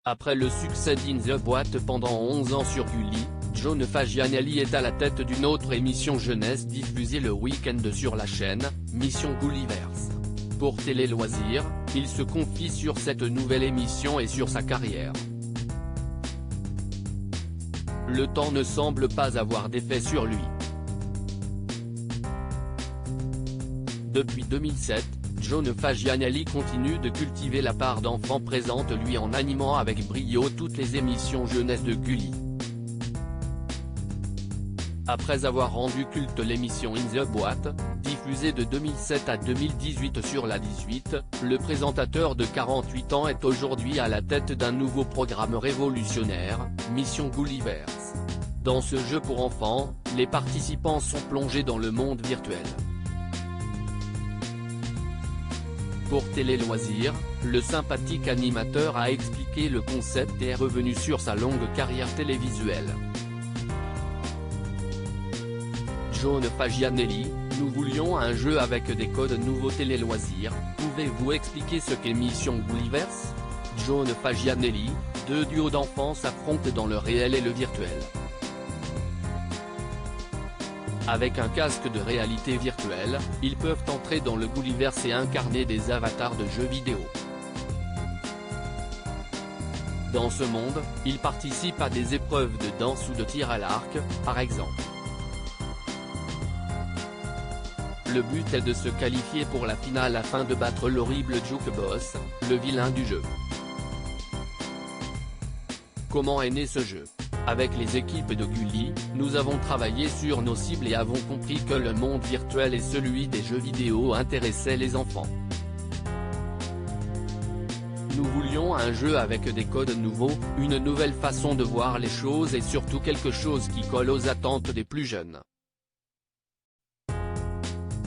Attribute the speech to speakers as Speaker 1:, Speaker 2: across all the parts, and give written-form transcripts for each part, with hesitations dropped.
Speaker 1: Après le succès d'In the Boîte pendant 11 ans sur Gulli, John Fagianelli est à la tête d'une autre émission jeunesse diffusée le week-end sur la chaîne, Mission Gulliver's. Pour Télé Loisirs, il se confie sur cette nouvelle émission et sur sa carrière. Le temps ne semble pas avoir d'effet sur lui. Depuis 2007, John Fagianelli continue de cultiver la part d'enfant présente lui en animant avec brio toutes les émissions jeunesse de Gulli. Après avoir rendu culte l'émission In the Boîte, diffusée de 2007 à 2018 sur la 18, le présentateur de 48 ans est aujourd'hui à la tête d'un nouveau programme révolutionnaire, Mission Gulliver's. Dans ce jeu pour enfants, les participants sont plongés dans le monde virtuel. Pour Télé Loisirs, le sympathique animateur a expliqué le concept et est revenu sur sa longue carrière télévisuelle. John Fagianelli, nous voulions un jeu avec des codes nouveaux Télé Loisirs, pouvez-vous expliquer ce qu'est Mission Gulliver's? John Fagianelli, deux duos d'enfants s'affrontent dans le réel et le virtuel. Avec un casque de réalité virtuelle, ils peuvent entrer dans le Gulliver's et incarner des avatars de jeux vidéo. Dans ce monde, ils participent à des épreuves de danse ou de tir à l'arc, par exemple. Le but est de se qualifier pour la finale afin de battre l'horrible Juke Boss, le vilain du jeu. Comment est né ce jeu? Avec les équipes de Gulli, nous avons travaillé sur nos cibles et avons compris que le monde virtuel et celui des jeux vidéo intéressaient les enfants. Nous voulions un jeu avec des codes nouveaux, une nouvelle façon de voir les choses et surtout quelque chose qui colle aux attentes des plus jeunes.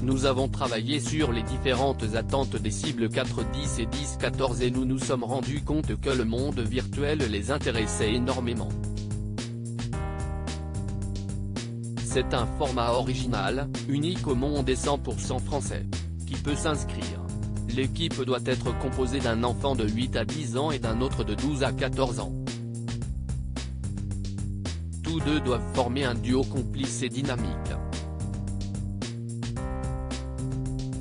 Speaker 1: Nous avons travaillé sur les différentes attentes des cibles 4-10 et 10-14 et nous nous sommes rendus compte que le monde virtuel les intéressait énormément. C'est un format original, unique au monde et 100% français, qui peut s'inscrire. L'équipe doit être composée d'un enfant de 8 à 10 ans et d'un autre de 12 à 14 ans. Tous deux doivent former un duo complice et dynamique.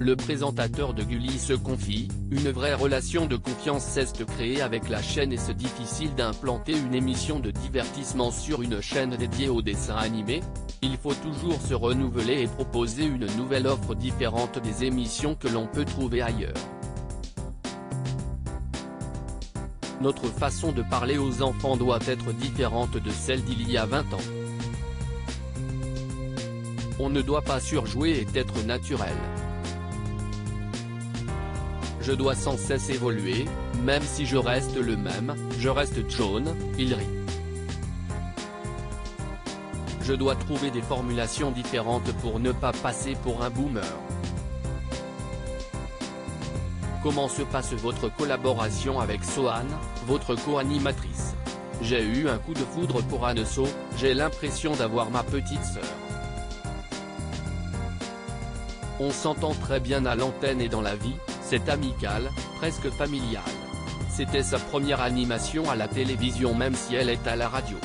Speaker 1: Le présentateur de Gulli se confie, une vraie relation de confiance s'est créée avec la chaîne et c'est difficile d'implanter une émission de divertissement sur une chaîne dédiée aux dessins animés. Il faut toujours se renouveler et proposer une nouvelle offre différente des émissions que l'on peut trouver ailleurs. Notre façon de parler aux enfants doit être différente de celle d'il y a 20 ans. On ne doit pas surjouer et être naturel. Je dois sans cesse évoluer, même si je reste le même, je reste John, il rit. Je dois trouver des formulations différentes pour ne pas passer pour un boomer. Comment se passe votre collaboration avec Sohan, votre co-animatrice? J'ai eu un coup de foudre pour Anne So, j'ai l'impression d'avoir ma petite sœur. On s'entend très bien à l'antenne et dans la vie, c'est amical, presque familial. C'était sa première animation à la télévision même si elle est à la radio.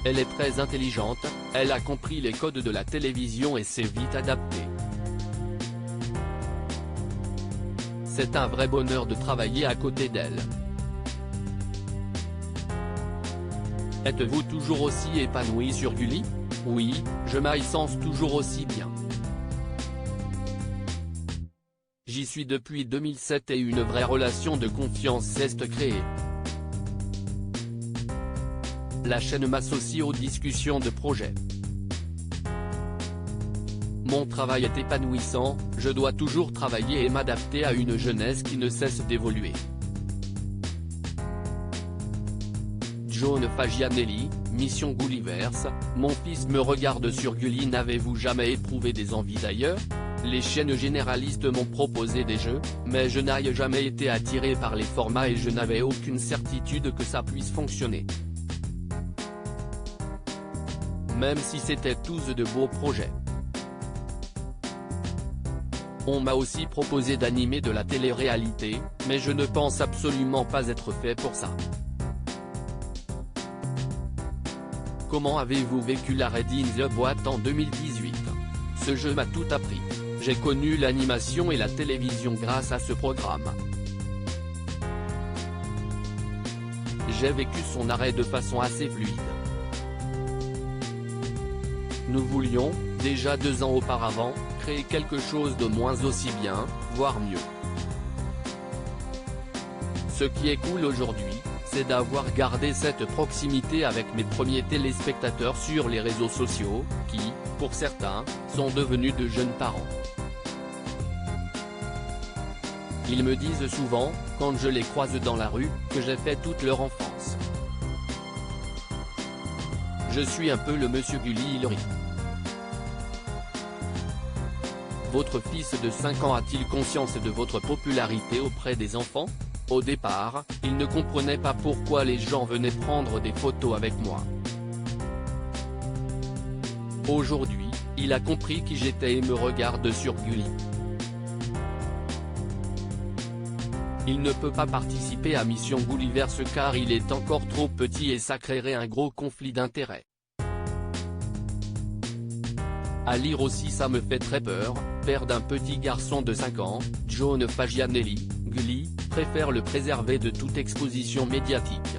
Speaker 1: Elle est très intelligente, elle a compris les codes de la télévision et s'est vite adaptée. C'est un vrai bonheur de travailler à côté d'elle. Êtes-vous toujours aussi épanoui sur Gulli? Oui, je m'y sens toujours aussi bien. J'y suis depuis 2007 et une vraie relation de confiance s'est créée. La chaîne m'associe aux discussions de projets. Mon travail est épanouissant, je dois toujours travailler et m'adapter à une jeunesse qui ne cesse d'évoluer. John Fagianelli, Mission Gulliver's, mon fils me regarde sur Gulli. N'avez-vous jamais éprouvé des envies d'ailleurs? Les chaînes généralistes m'ont proposé des jeux, mais je n'ai jamais été attiré par les formats et je n'avais aucune certitude que ça puisse fonctionner. Même si c'était tous de beaux projets. On m'a aussi proposé d'animer de la télé-réalité, mais je ne pense absolument pas être fait pour ça. Comment avez-vous vécu la Ready in the Boîte en 2018 ? Ce jeu m'a tout appris. J'ai connu l'animation et la télévision grâce à ce programme. J'ai vécu son arrêt de façon assez fluide. Nous voulions, déjà 2 ans auparavant, créer quelque chose de moins aussi bien, voire mieux. Ce qui est cool aujourd'hui, c'est d'avoir gardé cette proximité avec mes premiers téléspectateurs sur les réseaux sociaux, qui, pour certains, sont devenus de jeunes parents. Ils me disent souvent, quand je les croise dans la rue, que j'ai fait toute leur enfance. Je suis un peu le monsieur Gulli Hillary. Votre fils de 5 ans a-t-il conscience de votre popularité auprès des enfants ? Au départ, il ne comprenait pas pourquoi les gens venaient prendre des photos avec moi. Aujourd'hui, il a compris qui j'étais et me regarde sur Gulli. Il ne peut pas participer à Mission Gulliverse car il est encore trop petit et ça créerait un gros conflit d'intérêts. À lire aussi ça me fait très peur, père d'un petit garçon de 5 ans, John Fagianelli, Gulli, préfère le préserver de toute exposition médiatique.